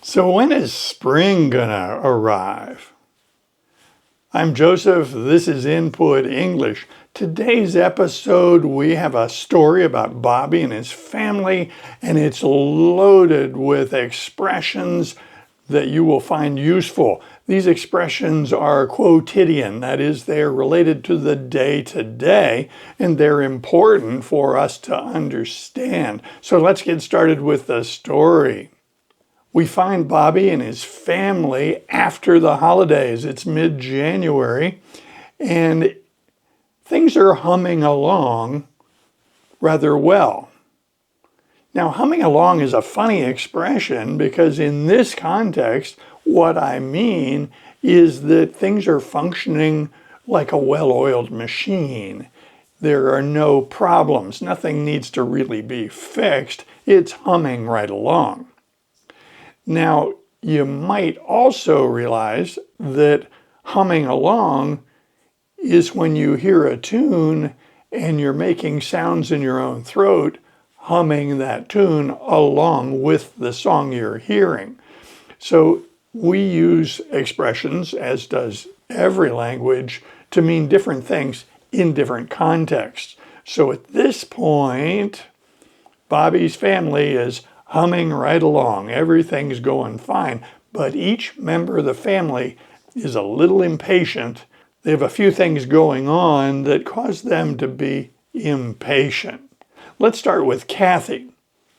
So when is spring gonna arrive? I'm Joseph, this is Input English. Today's episode, we have a story about Bobby and his family, and it's loaded with expressions that you will find useful. These expressions are quotidian, that is, they're related to the day-to-day, and they're important for us to understand. So let's get started with the story. We find Bobby and his family after the holidays. It's mid-January, and things are humming along rather well. Now, humming along is a funny expression because in this context, what I mean is that things are functioning like a well-oiled machine. There are no problems. Nothing needs to really be fixed. It's humming right along. Now, you might also realize that humming along is when you hear a tune and you're making sounds in your own throat, humming that tune along with the song you're hearing. So we use expressions, as does every language, to mean different things in different contexts. So at this point, Bobby's family is humming right along. Everything's going fine, but each member of the family is a little impatient. They have a few things going on that cause them to be impatient. Let's start with Kathy.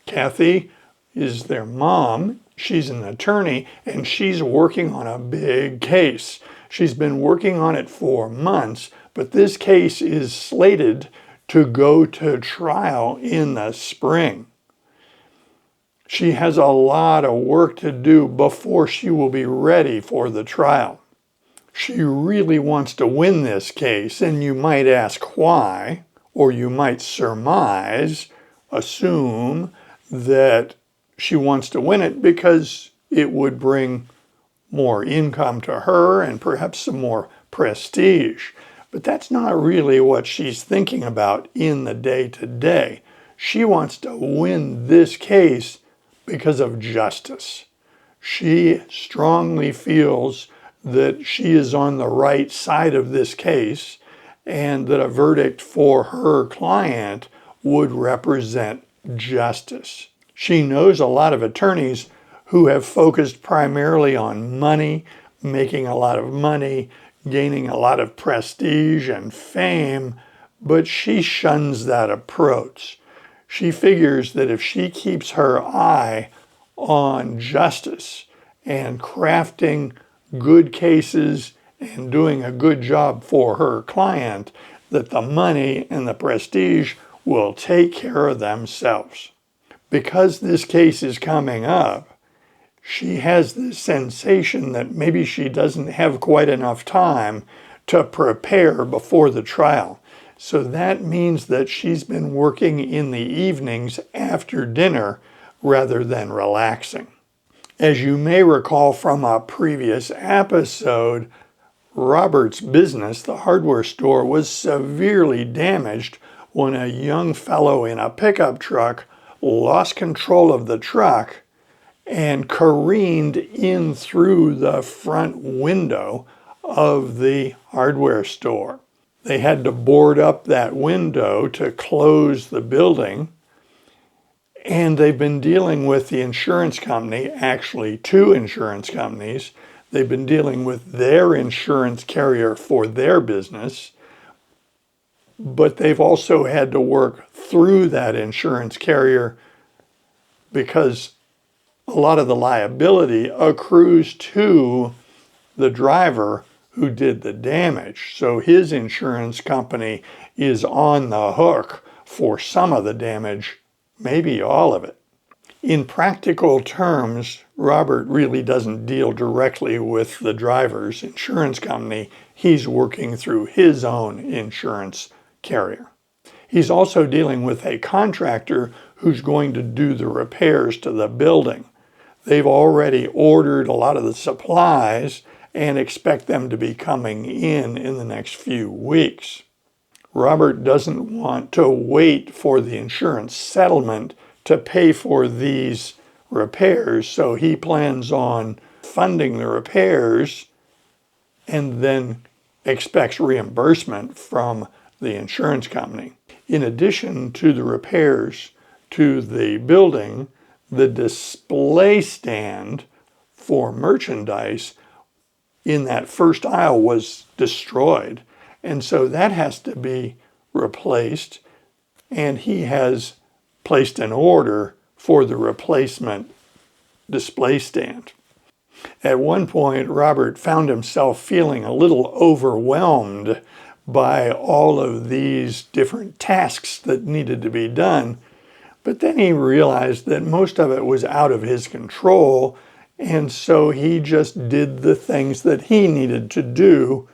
Kathy is their mom. She's an attorney, and she's working on a big case. She's been working on it for months, but this case is slated to go to trial in the spring. She has a lot of work to do before she will be ready for the trial. She really wants to win this case, and you might ask why, or you might surmise, assume that she wants to win it because it would bring more income to her and perhaps some more prestige. But that's not really what she's thinking about in the day-to-day. She wants to win this case because of justice. She strongly feels that she is on the right side of this case and that a verdict for her client would represent justice. She knows a lot of attorneys who have focused primarily on money, making a lot of money, gaining a lot of prestige and fame, but she shuns that approach. She figures that if she keeps her eye on justice and crafting good cases and doing a good job for her client, that the money and the prestige will take care of themselves. Because this case is coming up, she has this sensation that maybe she doesn't have quite enough time to prepare before the trial. So that means that she's been working in the evenings after dinner rather than relaxing. As you may recall from a previous episode, Robert's business, the hardware store, was severely damaged when a young fellow in a pickup truck lost control of the truck and careened in through the front window of the hardware store. They had to board up that window to close the building, and they've been dealing with the insurance company, actually two insurance companies. They've been dealing with their insurance carrier for their business, but they've also had to work through that insurance carrier because a lot of the liability accrues to the driver who did the damage. So his insurance company is on the hook for some of the damage, maybe all of it. In practical terms, Robert really doesn't deal directly with the driver's insurance company. He's working through his own insurance carrier. He's also dealing with a contractor who's going to do the repairs to the building. They've already ordered a lot of the supplies and expect them to be coming in the next few weeks. Robert doesn't want to wait for the insurance settlement to pay for these repairs, so he plans on funding the repairs and then expects reimbursement from the insurance company. In addition to the repairs to the building, the display stand for merchandise in that first aisle was destroyed. And so that has to be replaced. And he has placed an order for the replacement display stand. At one point, Robert found himself feeling a little overwhelmed by all of these different tasks that needed to be done. But then he realized that most of it was out of his control, and so he just did the things that he needed to do,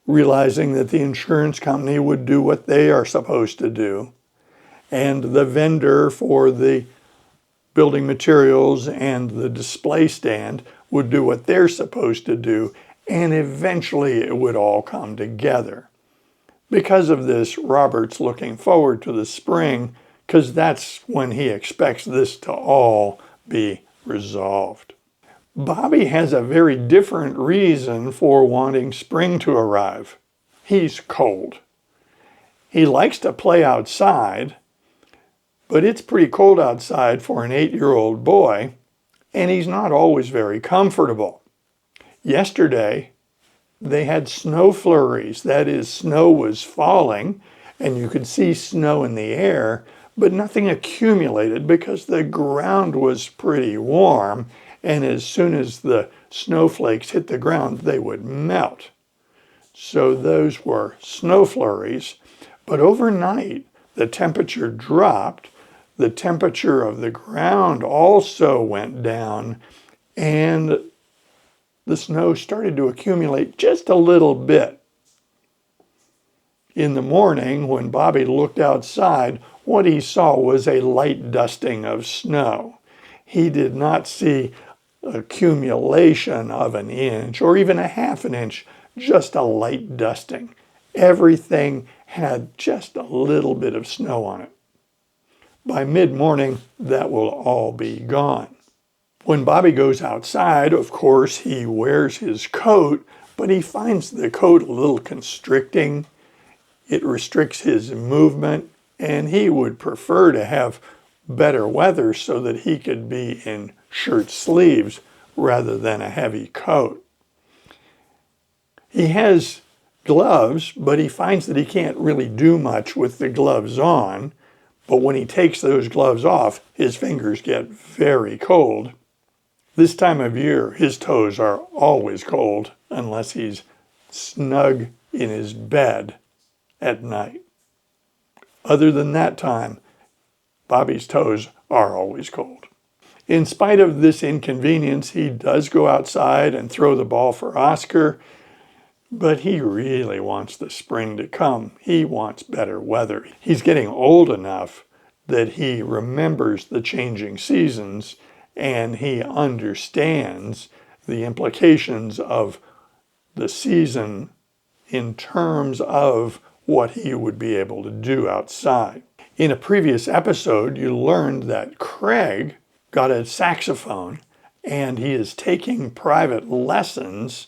realizing that the insurance company would do what they are supposed to do, and the vendor for the building materials and the display stand would do what they're supposed to do, and eventually it would all come together. Because of this, Robert's looking forward to the spring, because that's when he expects this to all be resolved. Bobby has a very different reason for wanting spring to arrive. He's cold. He likes to play outside, but it's pretty cold outside for an 8-year-old boy, and he's not always very comfortable. Yesterday, they had snow flurries. That is, snow was falling, and you could see snow in the air, but nothing accumulated because the ground was pretty warm, and as soon as the snowflakes hit the ground, they would melt. So those were snow flurries, but overnight, the temperature dropped, the temperature of the ground also went down, and the snow started to accumulate just a little bit. In the morning, when Bobby looked outside, what he saw was a light dusting of snow. He did not see accumulation of an inch or even a half an inch, just a light dusting. Everything had just a little bit of snow on it. By mid-morning, that will all be gone. When Bobby goes outside, of course, he wears his coat, but he finds the coat a little constricting. It restricts his movement, and he would prefer to have better weather so that he could be in shirt sleeves rather than a heavy coat. He has gloves, but he finds that he can't really do much with the gloves on. But when he takes those gloves off, his fingers get very cold. This time of year, his toes are always cold unless he's snug in his bed at night. Other than that time, Bobby's toes are always cold. In spite of this inconvenience, he does go outside and throw the ball for Oscar, but he really wants the spring to come. He wants better weather. He's getting old enough that he remembers the changing seasons, and he understands the implications of the season in terms of what he would be able to do outside. In a previous episode, you learned that Craig got a saxophone, and he is taking private lessons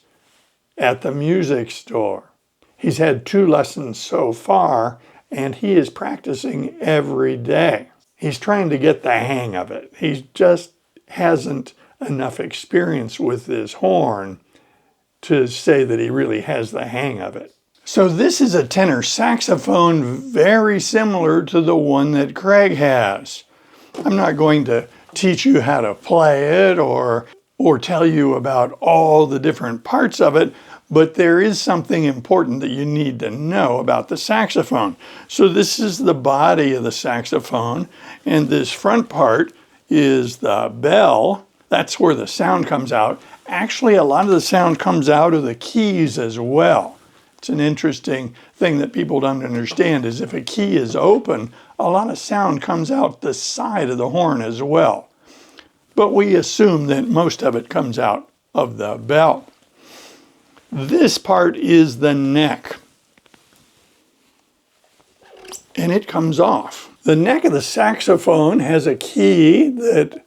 at the music store. He's had 2 lessons so far, and he is practicing every day. He's trying to get the hang of it. He just hasn't enough experience with this horn to say that he really has the hang of it. So this is a tenor saxophone very similar to the one that Craig has. I'm not going to teach you how to play it or tell you about all the different parts of it, but there is something important that you need to know about the saxophone. So this is the body of the saxophone, and this front part is the bell. That's where the sound comes out. Actually, a lot of the sound comes out of the keys as well. It's an interesting thing that people don't understand is if a key is open, a lot of sound comes out the side of the horn as well. But we assume that most of it comes out of the bell. This part is the neck, and it comes off. The neck of the saxophone has a key that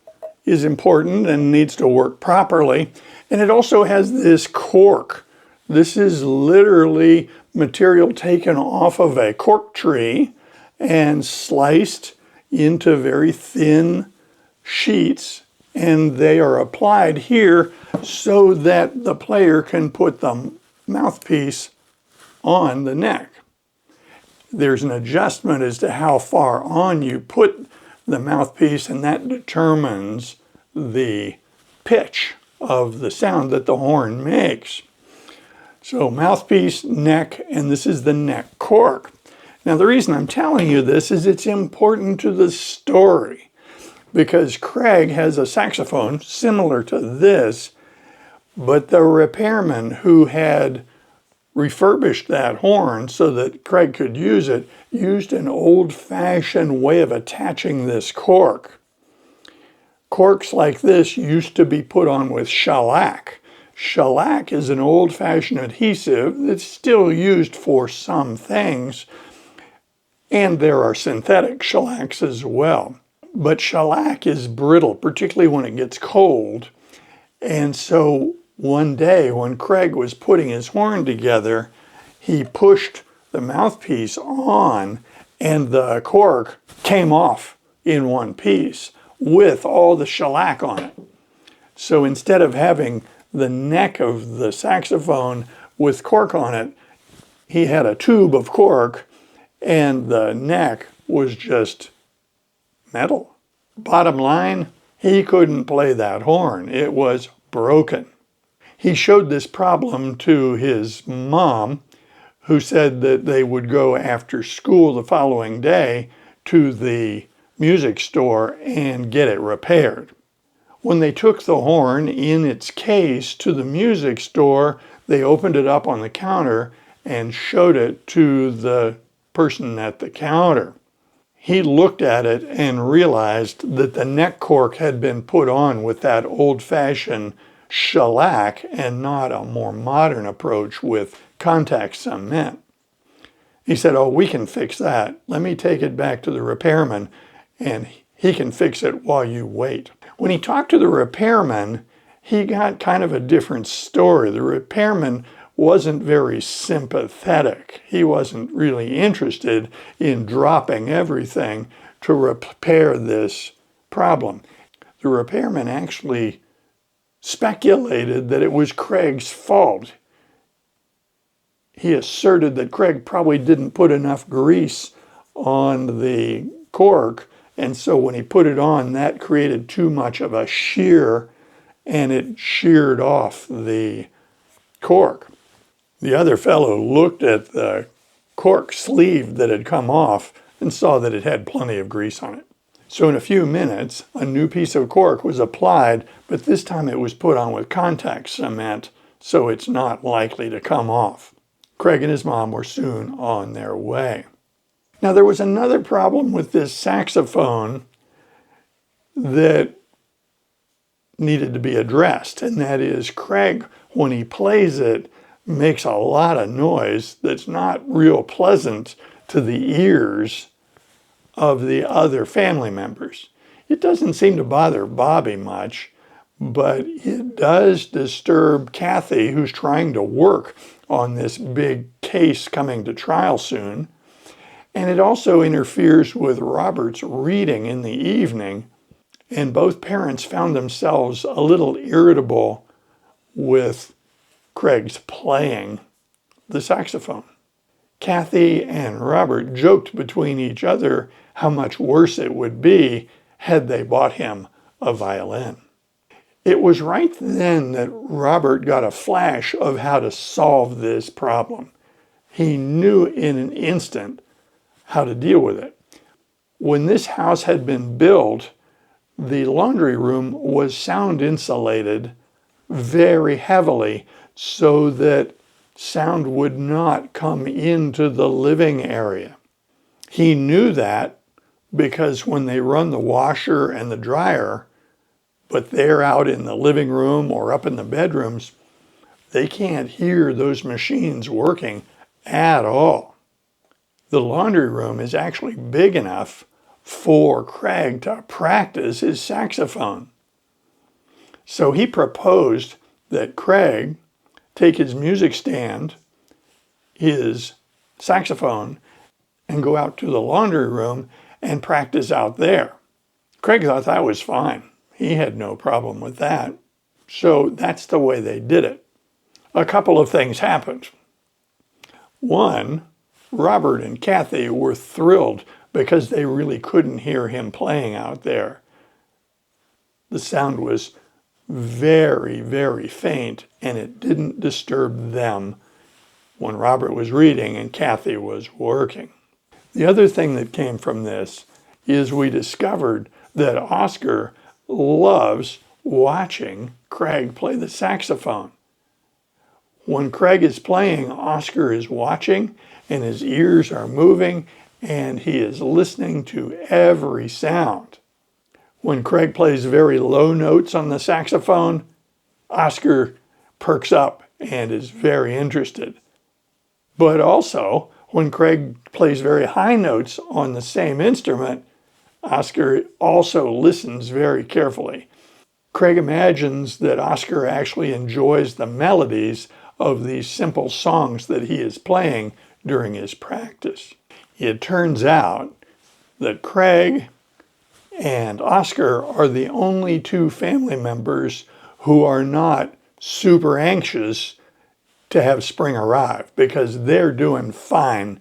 is important and needs to work properly. And it also has this cork. This is literally material taken off of a cork tree and sliced into very thin sheets, and they are applied here so that the player can put the mouthpiece on the neck. There's an adjustment as to how far on you put the mouthpiece, and that determines the pitch of the sound that the horn makes. So mouthpiece, neck, and this is the neck cork. Now the reason I'm telling you this is it's important to the story, because Craig has a saxophone similar to this, but the repairman who had refurbished that horn so that Craig could use it used an old-fashioned way of attaching this cork. Corks like this used to be put on with shellac. Shellac is an old-fashioned adhesive that's still used for some things, and there are synthetic shellacs as well. But shellac is brittle, particularly when it gets cold. And so one day when Craig was putting his horn together, he pushed the mouthpiece on and the cork came off in one piece with all the shellac on it. So instead of having the neck of the saxophone with cork on it, he had a tube of cork and the neck was just metal. Bottom line, he couldn't play that horn. It was broken. He showed this problem to his mom, who said that they would go after school the following day to the music store and get it repaired. When they took the horn in its case to the music store, they opened it up on the counter and showed it to the person at the counter. He looked at it and realized that the neck cork had been put on with that old-fashioned shellac and not a more modern approach with contact cement. He said, "Oh, we can fix that. Let me take it back to the repairman and he can fix it while you wait." When he talked to the repairman, he got kind of a different story. The repairman wasn't very sympathetic. He wasn't really interested in dropping everything to repair this problem. The repairman actually speculated that it was Craig's fault. He asserted that Craig probably didn't put enough grease on the cork, and so when he put it on, that created too much of a shear, and it sheared off the cork. The other fellow looked at the cork sleeve that had come off and saw that it had plenty of grease on it. So in a few minutes, a new piece of cork was applied, but this time it was put on with contact cement, so it's not likely to come off. Craig and his mom were soon on their way. Now there was another problem with this saxophone that needed to be addressed, and that is Craig, when he plays it, makes a lot of noise that's not real pleasant to the ears of the other family members. It doesn't seem to bother Bobby much, but it does disturb Kathy, who's trying to work on this big case coming to trial soon. And it also interferes with Robert's reading in the evening, and both parents found themselves a little irritable with Craig's playing the saxophone. Kathy and Robert joked between each other how much worse it would be had they bought him a violin. It was right then that Robert got a flash of how to solve this problem. He knew in an instant how to deal with it. When this house had been built, the laundry room was sound insulated very heavily so that sound would not come into the living area. He knew that because when they run the washer and the dryer, but they're out in the living room or up in the bedrooms, they can't hear those machines working at all. The laundry room is actually big enough for Craig to practice his saxophone. So he proposed that Craig take his music stand, his saxophone, and go out to the laundry room and practice out there. Craig thought that was fine. He had no problem with that. So that's the way they did it. A couple of things happened. One, Robert and Kathy were thrilled because they really couldn't hear him playing out there. The sound was very, very faint, and it didn't disturb them when Robert was reading and Kathy was working. The other thing that came from this is we discovered that Oscar loves watching Craig play the saxophone. When Craig is playing, Oscar is watching and his ears are moving and he is listening to every sound. When Craig plays very low notes on the saxophone, Oscar perks up and is very interested. But also, when Craig plays very high notes on the same instrument, Oscar also listens very carefully. Craig imagines that Oscar actually enjoys the melodies of these simple songs that he is playing during his practice. It turns out that Craig and Oscar are the only two family members who are not super anxious to have spring arrive because they're doing fine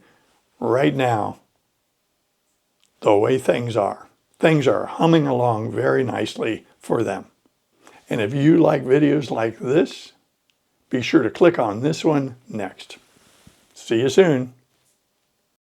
right now the way things are. Things are humming along very nicely for them. And if you like videos like this, be sure to click on this one next. See you soon.